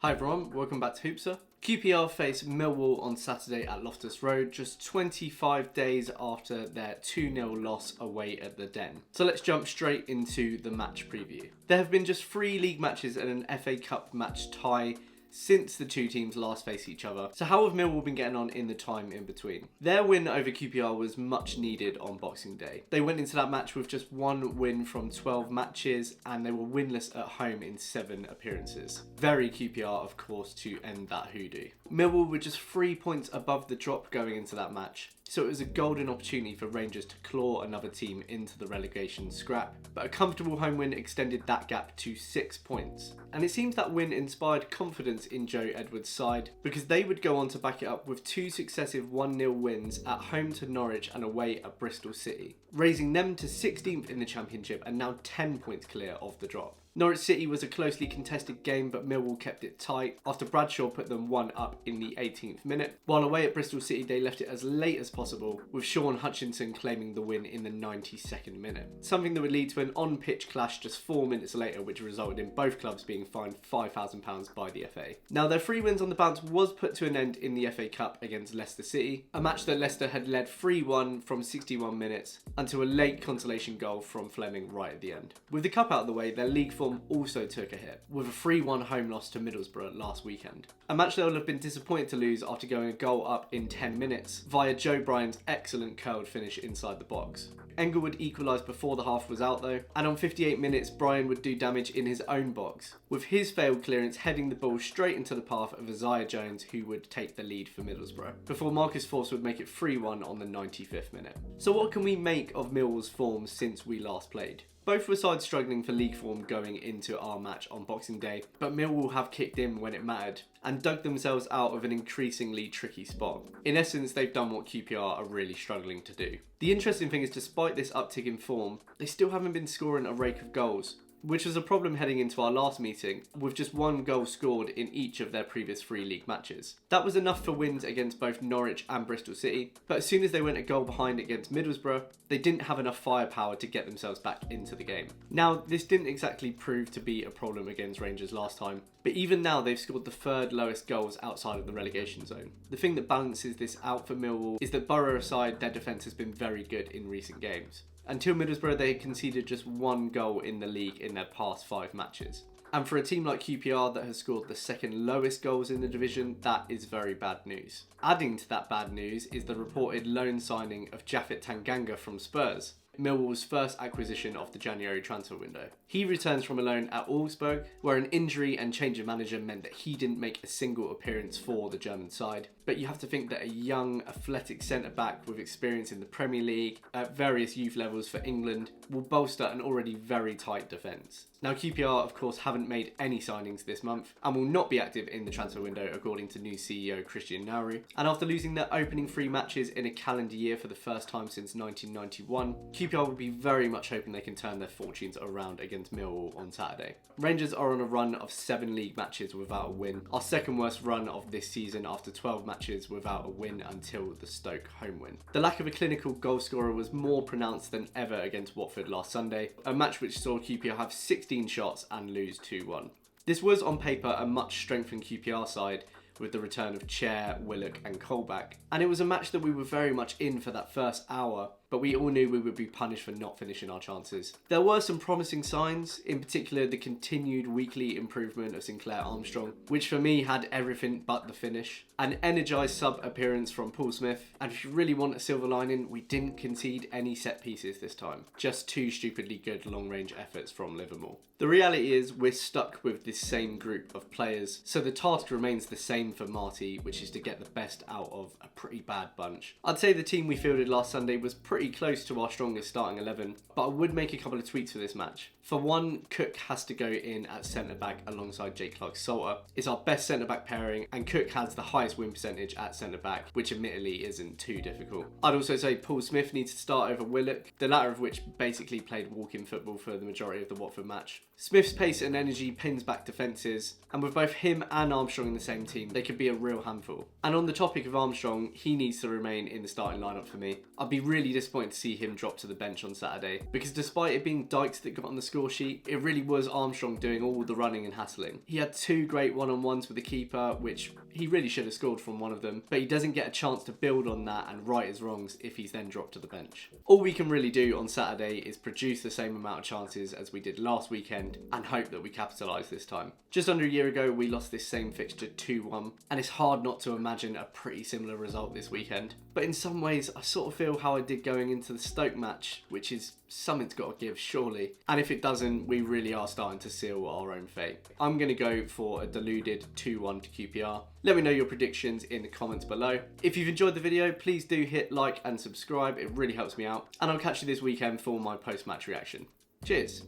Hi everyone, welcome back to Hoopser. QPR face Millwall on Saturday at Loftus Road, just 25 days after their 2-0 loss away at the Den. So let's jump straight into the match preview. There have been just 3 league matches and an FA Cup match tie since the two teams last faced each other. So how have Millwall been getting on in the time in between? Their win over QPR was much needed on Boxing Day. They went into that match with just 1 win from 12 matches and they were winless at home in 7 appearances. Very QPR, of course, to end that hoodoo. Millwall were just 3 points above the drop going into that match, so it was a golden opportunity for Rangers to claw another team into the relegation scrap. But a comfortable home win extended that gap to 6 points. And it seems that win inspired confidence in Joe Edwards' side, because they would go on to back it up with 2 successive 1-0 wins at home to Norwich and away at Bristol City, raising them to 16th in the Championship and now 10 points clear of the drop. Norwich City was a closely contested game, but Millwall kept it tight after Bradshaw put them 1 up in the 18th minute, while away at Bristol City they left it as late as possible, with Sean Hutchinson claiming the win in the 92nd minute. Something that would lead to an on-pitch clash just 4 minutes later, which resulted in both clubs being fined £5,000 by the FA. Now their 3 wins on the bounce was put to an end in the FA Cup against Leicester City, a match that Leicester had led 3-1 from 61 minutes until a late consolation goal from Fleming right at the end. With the cup out of the way, their league form also took a hit, with a 3-1 home loss to Middlesbrough last weekend. A match they will have been disappointed to lose after going a goal up in 10 minutes via Joe Bryan's excellent curled finish inside the box. Engel equalised before the half was out though, and on 58 minutes Bryan would do damage in his own box, with his failed clearance heading the ball straight into the path of Isaiah Jones, who would take the lead for Middlesbrough, before Marcus Forss would make it 3-1 on the 95th minute. So what can we make of Millwall's form since we last played? Both were sides struggling for league form going into our match on Boxing Day, but Millwall have kicked in when it mattered and dug themselves out of an increasingly tricky spot. In essence, they've done what QPR are really struggling to do. The interesting thing is, despite this uptick in form, they still haven't been scoring a rake of goals, which was a problem heading into our last meeting, with just 1 goal scored in each of their previous 3 league matches. That was enough for wins against both Norwich and Bristol City, but as soon as they went a goal behind against Middlesbrough, they didn't have enough firepower to get themselves back into the game. Now, this didn't exactly prove to be a problem against Rangers last time, but even now they've scored the 3rd lowest goals outside of the relegation zone. The thing that balances this out for Millwall is that Boro aside, their defence has been very good in recent games. Until Middlesbrough, they had conceded just 1 goal in the league in their past 5 matches. And for a team like QPR that has scored the 2nd lowest goals in the division, that is very bad news. Adding to that bad news is the reported loan signing of Japhet Tanganga from Spurs, Millwall's first acquisition of the January transfer window. He returns from a loan at Augsburg, where an injury and change of manager meant that he didn't make a single appearance for the German side. But you have to think that a young, athletic centre-back with experience in the Premier League at various youth levels for England will bolster an already very tight defence. Now QPR of course haven't made any signings this month and will not be active in the transfer window according to new CEO Christian Nauru. And after losing their opening 3 matches in a calendar year for the first time since 1991, QPR would be very much hoping they can turn their fortunes around against Millwall on Saturday. Rangers are on a run of 7 league matches without a win, our 2nd worst run of this season after 12 matches without a win until the Stoke home win. The lack of a clinical goalscorer was more pronounced than ever against Watford last Sunday, a match which saw QPR have 16 shots and lose 2-1. This was on paper a much strengthened QPR side, with the return of Chair, Willock and Colback, and it was a match that we were very much in for that first hour, but we all knew we would be punished for not finishing our chances. There were some promising signs, in particular the continued weekly improvement of Sinclair Armstrong, which for me had everything but the finish. An energised sub appearance from Paul Smith, and if you really want a silver lining, we didn't concede any set pieces this time. Just 2 stupidly good long range efforts from Livermore. The reality is we're stuck with this same group of players, so the task remains the same for Marty, which is to get the best out of a pretty bad bunch. I'd say the team we fielded last Sunday was pretty close to our strongest starting 11, but I would make a couple of tweaks for this match. For one, Cook has to go in at centre-back alongside Jake Clark-Salter. It's our best centre-back pairing, and Cook has the highest win percentage at centre-back, which admittedly isn't too difficult. I'd also say Paul Smith needs to start over Willock, the latter of which basically played walk-in football for the majority of the Watford match. Smith's pace and energy pins back defences, and with both him and Armstrong in the same team, they could be a real handful. And on the topic of Armstrong, he needs to remain in the starting lineup for me. I'd be really disappointed disappointed to see him drop to the bench on Saturday, because despite it being Dykes that got on the score sheet, it really was Armstrong doing all the running and hassling. He had 2 great one-on-ones with the keeper, which he really should have scored from one of them, but he doesn't get a chance to build on that and right his wrongs if he's then dropped to the bench. All we can really do on Saturday is produce the same amount of chances as we did last weekend and hope that we capitalise this time. Just under a year ago, we lost this same fixture 2-1, and it's hard not to imagine a pretty similar result this weekend. But in some ways, I sort of feel how I did going into the Stoke match, which is something's got to give, surely. And if it doesn't, we really are starting to seal our own fate. I'm going to go for a deluded 2-1 to QPR. Let me know your predictions in the comments below. If you've enjoyed the video, please do hit like and subscribe. It really helps me out. And I'll catch you this weekend for my post-match reaction. Cheers.